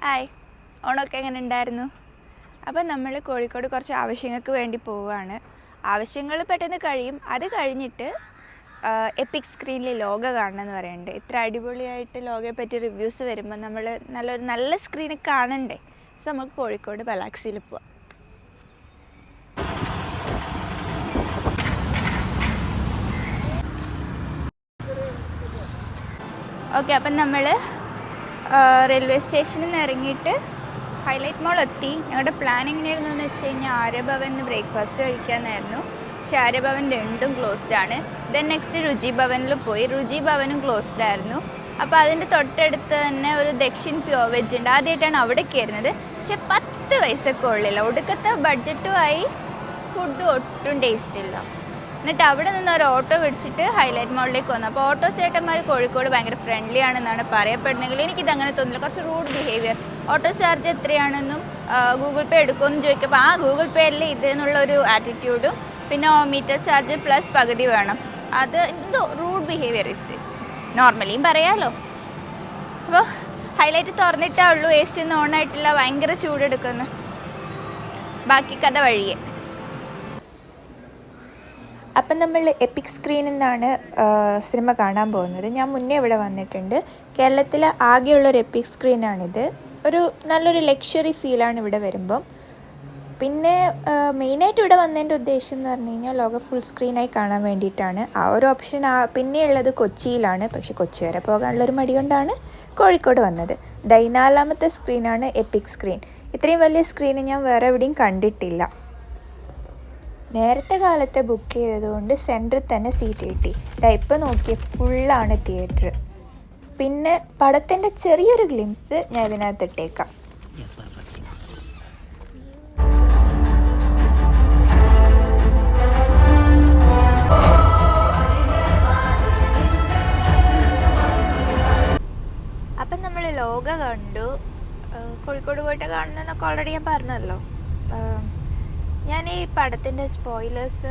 Hi, ഓണമൊക്കെ എങ്ങനെ ഉണ്ടായിരുന്നു? അപ്പം നമ്മൾ കോഴിക്കോട് കുറച്ച് ആവശ്യങ്ങൾക്ക് വേണ്ടി പോവുകയാണ്. ആവശ്യങ്ങൾ പെട്ടെന്ന് കഴിയും. അത് കഴിഞ്ഞിട്ട് എപ്പിക് സ്ക്രീനിൽ ലോക കാണണമെന്ന് പറയുന്നുണ്ട്. ഇത്ര അടിപൊളിയായിട്ട് ലോകയെ പറ്റി റിവ്യൂസ് വരുമ്പോൾ നമ്മൾ നല്ല സ്ക്രീനിൽ കാണണ്ടേ? സോ നമുക്ക് കോഴിക്കോട് പലാക്സിയിൽ പോവാം. ഓക്കെ, അപ്പം നമ്മൾ റെയിൽവേ സ്റ്റേഷനിൽ നിന്ന് ഇറങ്ങിയിട്ട് ഹൈലൈറ്റ് മോൾ എത്തി. ഞങ്ങളുടെ പ്ലാൻ എങ്ങനെയായിരുന്നു എന്ന് വെച്ച് കഴിഞ്ഞാൽ ആര്യഭവനിൽ ബ്രേക്ക്ഫാസ്റ്റ് കഴിക്കാമെന്നായിരുന്നു. പക്ഷേ ആര്യഭവൻ രണ്ടും ക്ലോസ്ഡ് ആണ്. ദെൻ നെക്സ്റ്റ് രുചി ഭവനിൽ പോയി. രുചി ഭവനും ക്ലോസ്ഡ് ആയിരുന്നു. അപ്പോൾ അതിൻ്റെ തൊട്ടടുത്ത് തന്നെ ഒരു ദക്ഷിൺ പ്യുവർ വെജ് ഉണ്ട്. ആദ്യമായിട്ടാണ് അവിടെ കയറുന്നത്. പക്ഷെ 10 പൈസക്ക് ഉള്ളില്ല. ഒടുക്കത്തെ ബഡ്ജറ്റുമായി ഫുഡ് ഒട്ടും ടേസ്റ്റ് ഇല്ല. എന്നിട്ട് അവിടെ നിന്ന് ഒരു ഓട്ടോ പിടിച്ചിട്ട് ഹൈലൈറ്റ് മോളിലേക്ക് വന്നു. അപ്പോൾ ഓട്ടോ ചേട്ടന്മാർ കോഴിക്കോട് ഭയങ്കര ഫ്രണ്ട്ലി ആണെന്നാണ് പറയപ്പെടുന്നതെങ്കിൽ എനിക്കിതങ്ങനെ തോന്നില്ല. കുറച്ച് റൂഡ് ബിഹേവിയർ. ഓട്ടോ ചാർജ് എത്രയാണെന്നും ഗൂഗിൾ പേ എടുക്കുമെന്ന് ചോദിക്കുമ്പോൾ ഗൂഗിൾ പേയിൽ ഇതെന്നുള്ളൊരു ആറ്റിറ്റ്യൂഡും പിന്നെ മീറ്റർ ചാർജ് പ്ലസ് പകുതി വേണം. അത് എന്തോ റൂഡ് ബിഹേവിയർ നോർമലിയും പറയാമല്ലോ. അപ്പോൾ ഹൈലൈറ്റ് തുറന്നിട്ടേ ഉള്ളൂ. AC ഒന്നും ഓണായിട്ടില്ല. ഭയങ്കര ചൂടെടുക്കുന്നു. ബാക്കി കഥ വഴിയേ. അപ്പം നമ്മൾ എപ്പിക് സ്ക്രീനിൽ നിന്നാണ് സിനിമ കാണാൻ പോകുന്നത്. ഞാൻ മുന്നേ ഇവിടെ വന്നിട്ടുണ്ട്. കേരളത്തിൽ ആകെയുള്ളൊരു എപ്പിക് സ്ക്രീനാണിത്. നല്ലൊരു ലക്ഷറി ഫീലാണ് ഇവിടെ വരുമ്പം. പിന്നെ മെയിനായിട്ട് ഇവിടെ വന്നതിൻ്റെ ഉദ്ദേശം എന്ന് പറഞ്ഞു കഴിഞ്ഞാൽ ലോക ഫുൾ സ്ക്രീനായി കാണാൻ വേണ്ടിയിട്ടാണ്. ആ ഒരു ഓപ്ഷൻ പിന്നെ ഉള്ളത് കൊച്ചിയിലാണ്. പക്ഷേ കൊച്ചി വരെ പോകാനുള്ളൊരു മടി കൊണ്ടാണ് കോഴിക്കോട് വന്നത്. 14ാമത്തെ സ്ക്രീനാണ് എപ്പിക് സ്ക്രീൻ. ഇത്രയും വലിയ സ്ക്രീൻ ഞാൻ വേറെ എവിടെയും കണ്ടിട്ടില്ല. നേരത്തെ കാലത്തെ ബുക്ക് ചെയ്തതുകൊണ്ട് സെൻറ്ററിൽ തന്നെ സീറ്റ് കിട്ടി. ഇപ്പം നോക്കിയ ഫുള്ളാണ് തിയേറ്റർ. പിന്നെ പടത്തിൻ്റെ ചെറിയൊരു ഗ്ലിംസ് ഞാൻ ഇതിനകത്ത് ഇട്ടേക്കാം. അപ്പം നമ്മൾ ലോക കണ്ടു. കോഴിക്കോട് പോയിട്ട് കാണണമെന്നൊക്കെ ഓൾറെഡി ഞാൻ പറഞ്ഞല്ലോ. ഞാൻ ഈ പടത്തിൻ്റെ സ്പോയിലേഴ്സ്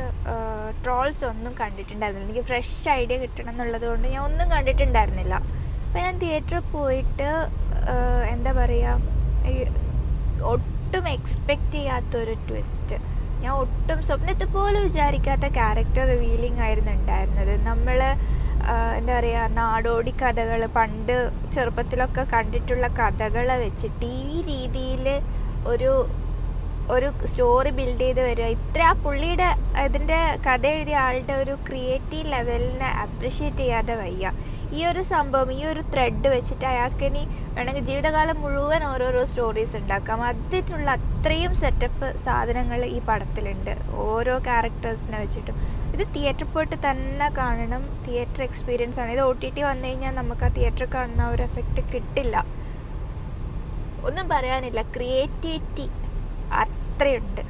ട്രോൾസ് ഒന്നും കണ്ടിട്ടുണ്ടായിരുന്നില്ല. എനിക്ക് ഫ്രഷ് ഐഡിയ കിട്ടണം എന്നുള്ളത് കൊണ്ട് ഞാൻ ഒന്നും കണ്ടിട്ടുണ്ടായിരുന്നില്ല. അപ്പോൾ ഞാൻ തിയേറ്ററിൽ പോയിട്ട് എന്താ പറയുക, ഒട്ടും എക്സ്പെക്റ്റ് ചെയ്യാത്തൊരു ട്വിസ്റ്റ്. ഞാൻ ഒട്ടും സ്വപ്നത്തിൽ പോലും വിചാരിക്കാത്ത ക്യാരക്ടർ റിവീലിംഗ് ആയിരുന്നു ഉണ്ടായിരുന്നത്. നമ്മൾ എന്താ പറയുക, നാടോടി കഥകൾ പണ്ട് ചെറുപ്പത്തിലൊക്കെ കണ്ടിട്ടുള്ള കഥകളെ വെച്ചിട്ട് ഈ രീതിയിൽ ഒരു സ്റ്റോറി ബിൽഡ് ചെയ്ത് വരിക. ആ പുള്ളിയുടെ ഇതിൻ്റെ കഥ എഴുതിയ ആളുടെ ഒരു ക്രിയേറ്റീവ് ലെവലിനെ അപ്രിഷ്യേറ്റ് ചെയ്യാതെ വയ്യ. ഈ ഒരു സംഭവം, ഈ ഒരു ത്രെഡ് വെച്ചിട്ട് അയാൾക്ക് ഇനി വേണമെങ്കിൽ ജീവിതകാലം മുഴുവൻ ഓരോരോ സ്റ്റോറീസ് ഉണ്ടാക്കാം. അതിനുള്ള അത്രയും സെറ്റപ്പ് സാധനങ്ങൾ ഈ പടത്തിലുണ്ട്, ഓരോ ക്യാരക്ടേഴ്സിനെ വെച്ചിട്ടും. ഇത് തിയേറ്ററിൽ പോയിട്ട് തന്നെ കാണണം. തിയേറ്റർ എക്സ്പീരിയൻസ് ആണ്. ഇത് OTT വന്നു കഴിഞ്ഞാൽ നമുക്ക് ആ തിയേറ്ററിൽ കാണുന്ന ഒരു എഫക്റ്റ് കിട്ടില്ല. ഒന്നും പറയാനില്ല. ക്രിയേറ്റിവിറ്റി അത്രയുണ്ട്.